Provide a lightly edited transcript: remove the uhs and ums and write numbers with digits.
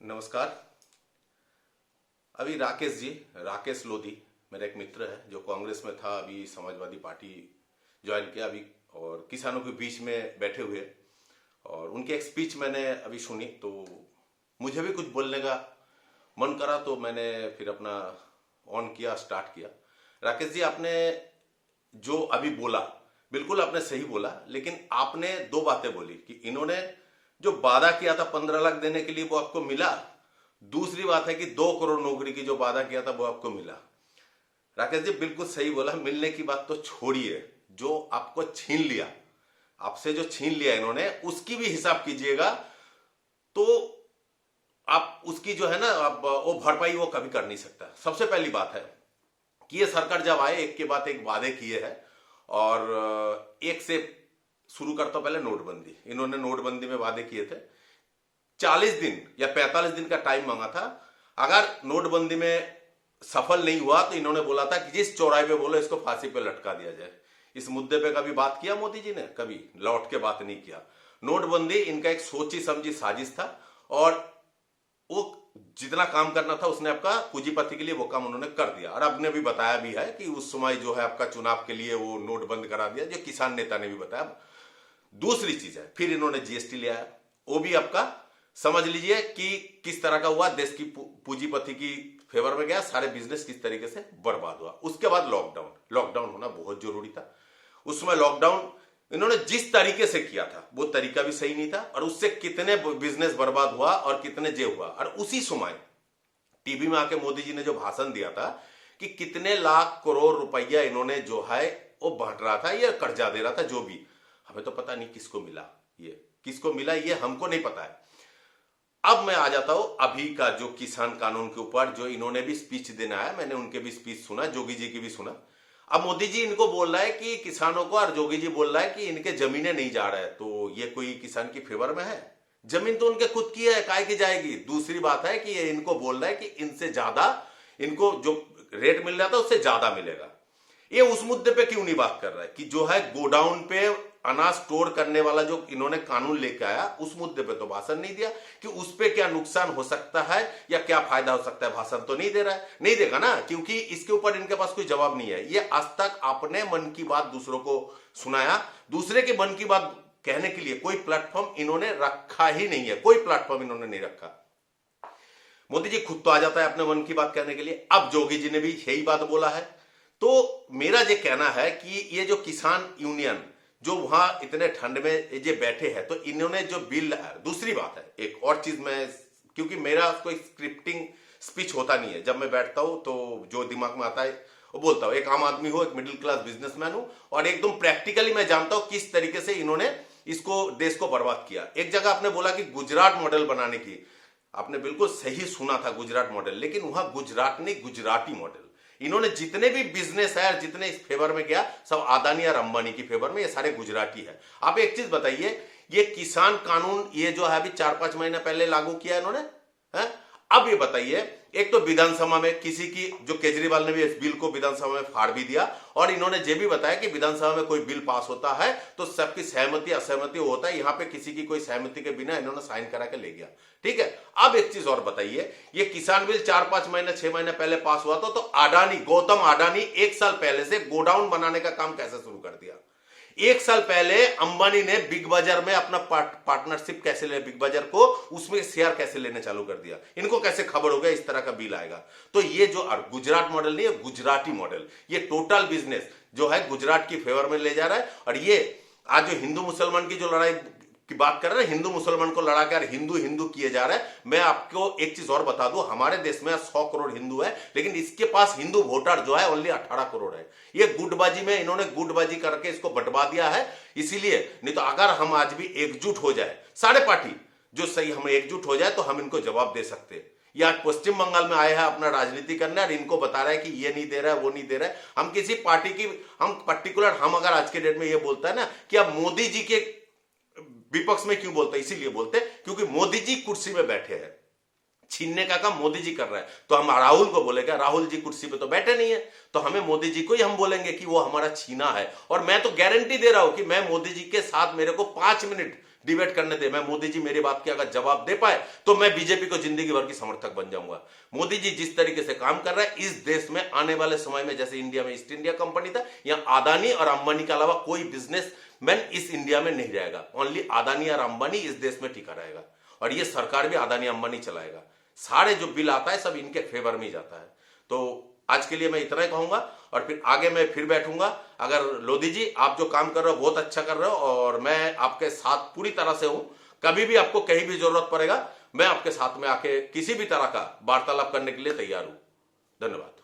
नमस्कार। अभी राकेश लोधी मेरा एक मित्र है जो कांग्रेस में था, अभी समाजवादी पार्टी ज्वाइन किया अभी, और किसानों के बीच में बैठे हुए, और उनकी एक स्पीच मैंने अभी सुनी तो मुझे भी कुछ बोलने का मन करा, तो मैंने फिर अपना ऑन किया, स्टार्ट किया। राकेश जी, आपने जो अभी बोला बिल्कुल आपने सही बोला, लेकिन आपने दो बातें बोली कि इन्होंने जो वादा किया था 15 लाख देने के लिए वो आपको मिला। दूसरी बात है कि 2 करोड़ नौकरी की जो वादा किया था वो आपको मिला। राकेश जी बिल्कुल सही बोला, मिलने की बात तो छोड़िए, जो आपको छीन लिया, आपसे जो छीन लिया इन्होंने, उसकी भी हिसाब कीजिएगा तो आप उसकी जो है ना, आप वो भरपाई वो कभी कर नहीं सकता। सबसे पहली बात है कि ये सरकार जब आए एक के बाद एक वादे किए हैं, और एक से शुरू करता पहले नोटबंदी। इन्होंने नोटबंदी में वादे किए थे, 40 दिन या 45 दिन का टाइम मांगा था। अगर नोटबंदी में सफल नहीं हुआ तो इन्होंने बोला था कि जिस चौराहे पे बोलो इसको फांसी पे लटका दिया जाए। इस मुद्दे पे कभी बात किया मोदी जी ने? कभी लौट के बात नहीं किया। नोटबंदी इनका एक सोची समझी साजिश था, और वो जितना काम करना था उसने आपका पूंजीपति के लिए वो काम उन्होंने कर दिया। और आपने भी बताया भी है कि उस समय जो है आपका चुनाव के लिए वो नोट बंद करा दिया, जो किसान नेता ने भी बताया। दूसरी चीज है, फिर इन्होंने जीएसटी ले आया, वो भी आपका समझ लीजिए कि किस तरह का हुआ, देश की पूंजीपति की फेवर में गया, सारे बिजनेस किस तरीके से बर्बाद हुआ। उसके बाद लॉकडाउन होना बहुत जरूरी था। उस समय लॉकडाउन इन्होंने जिस तरीके से किया था वो तरीका भी सही नहीं था, और उससे कितने बिजनेस बर्बाद हुआ और कितने जे हुआ। और उसी समय टीवी में आके मोदी जी ने जो भाषण दिया था कि कितने लाख करोड़ रुपया इन्होंने जो है वो बांट रहा था, ये कर्जा दे रहा था, जो भी, हमें तो पता नहीं किसको मिला, ये किसको मिला ये हमको नहीं पता है। अब मैं आ जाता हूं अभी का जो किसान कानून के ऊपर, जो इन्होंने भी स्पीच देना है, मैंने उनके भी स्पीच सुना, जोगी जी की भी सुना। अब मोदी जी इनको बोल रहा है कि किसानों को, और जोगी जी बोल रहा है कि इनके जमीनें नहीं जा रहा है, तो ये कोई किसान की फेवर में है? जमीन तो उनके खुद की है, काहे की जाएगी? दूसरी बात है कि ये इनको बोल रहा है कि इनसे ज्यादा इनको जो रेट मिल रहा था उससे ज्यादा मिलेगा। ये उस मुद्दे पे क्यों नहीं बात कर रहा है कि जो है गोडाउन पे अनाज स्टोर करने वाला जो इन्होंने कानून लेके आया, उस मुद्दे पे तो भाषण नहीं दिया कि उस पे क्या नुकसान हो सकता है या क्या फायदा हो सकता है। भाषण तो नहीं दे रहा है, नहीं देगा ना, क्योंकि इसके ऊपर इनके पास कोई जवाब नहीं है। ये आज तक अपने मन की बात दूसरों को सुनाया, दूसरे के मन की बात कहने के लिए कोई प्लेटफॉर्म इन्होंने रखा ही नहीं है, कोई प्लेटफॉर्म इन्होंने नहीं रखा। मोदी जी खुद तो आ जाता है अपने मन की बात कहने के लिए, अब जोगी जी ने भी यही बात बोला है। तो मेरा ये कहना है कि ये जो किसान यूनियन जो वहां इतने ठंड में ये बैठे हैं, तो इन्होंने जो बिल, दूसरी बात है एक और चीज, मैं क्योंकि मेरा कोई स्क्रिप्टिंग स्पीच होता नहीं है, जब मैं बैठता हूं तो जो दिमाग में आता है वो बोलता हूं। एक आम आदमी हूं, एक मिडिल क्लास बिजनेसमैन हूं, और एकदम प्रैक्टिकली मैं जानता हूं किस तरीके से इन्होंने इसको, देश को बर्बाद किया। एक जगह आपने बोला कि गुजरात मॉडल बनाने की, आपने बिल्कुल सही सुना था, गुजरात मॉडल, लेकिन वहां गुजरात नहीं, गुजराती मॉडल। इन्होंने जितने भी बिजनेस है, जितने इस फेवर में गया, सब अदानी और अंबानी की फेवर में, ये सारे गुजराती है। आप एक चीज बताइए, ये किसान कानून ये जो है अभी 4-5 महीने पहले लागू किया इन्होंने, है? अब ये बताइए, एक तो विधानसभा में किसी की, जो केजरीवाल ने भी इस बिल को विधानसभा में फाड़ भी दिया, और इन्होंने ये भी बताया कि विधानसभा में कोई बिल पास होता है तो सबकी सहमति असहमति होता है, यहां पे किसी की कोई सहमति के बिना इन्होंने साइन करा के ले गया। ठीक है, अब एक चीज और बताइए, ये किसान बिल 4-5 महीने 6 महीने पहले पास हुआ था, तो अडानी, गौतम अडानी 1 साल पहले से गोडाउन बनाने का काम कैसे शुरू कर दिया? 1 साल पहले अंबानी ने बिग बाजार में अपना पार्टनरशिप कैसे ले, बिग बाजार को उसमें शेयर कैसे लेने चालू कर दिया? इनको कैसे खबर हो गया इस तरह का बिल आएगा? तो ये जो गुजरात मॉडल नहीं है, गुजराती मॉडल, ये टोटल बिजनेस जो है गुजरात की फेवर में ले जा रहा है। और ये आज जो हिंदू मुसलमान की जो लड़ाई की बात कर रहे हैं, हिंदू मुसलमान को लड़ा कर हिंदू हिंदू किए जा रहे हैं। मैं आपको एक चीज और बता दूं, हमारे देश में 100 करोड़ हिंदू है, लेकिन इसके पास हिंदू वोटर जो है ओनली 18 करोड़ है। ये गुटबाजी में इन्होंने गुटबाजी करके इसको बंटवा दिया है। इसीलिए, नहीं तो अगर हम आज भी एकजुट हो जाए, सारे पार्टी जो सही, हम एकजुट हो जाए तो हम इनको जवाब दे सकते हैं। ये आज पश्चिम बंगाल में आए हैं अपना राजनीति करने, और इनको बता रहा है कि ये नहीं दे रहा है, वो नहीं दे रहा है। हम किसी पार्टी की, हम पर्टिकुलर, हम अगर आज के डेट में ये बोलता है ना कि अब मोदी जी के विपक्ष में क्यों बोलते हैं, इसीलिए बोलते हैं क्योंकि मोदी जी कुर्सी में बैठे हैं, छीनने का काम मोदी जी कर रहा है। तो हम राहुल को बोलेगा, राहुल जी कुर्सी पे तो बैठे नहीं है, तो हमें मोदी जी को ही हम बोलेंगे कि वो हमारा छीना है। और मैं तो गारंटी दे रहा हूं कि मैं मोदी जी के साथ, मेरे को 5 मिनट डिबेट करने दे। मैं मोदी जी मेरी बात के अगर जवाब दे पाए तो मैं बीजेपी को जिंदगी भर की समर्थक बन जाऊंगा। मोदी जी जिस तरीके से काम कर रहे हैं, इस देश में आने वाले समय में, जैसे इंडिया में ईस्ट इंडिया कंपनी था, यहाँ अदानी और अंबानी के अलावा कोई बिजनेसमैन इस इंडिया में नहीं रहेगा। ओनली अदानी और अंबानी इस देश में टिका रहेगा, और ये सरकार भी अदानी अंबानी चलाएगा। सारे जो बिल आता है सब इनके फेवर में जाता है। तो आज के लिए मैं इतना ही कहूंगा, और फिर आगे मैं फिर बैठूंगा। अगर लोधी जी आप जो काम कर रहे हो बहुत अच्छा कर रहे हो, और मैं आपके साथ पूरी तरह से हूं। कभी भी आपको कहीं भी जरूरत पड़ेगा, मैं आपके साथ में आके किसी भी तरह का वार्तालाप करने के लिए तैयार हूं। धन्यवाद।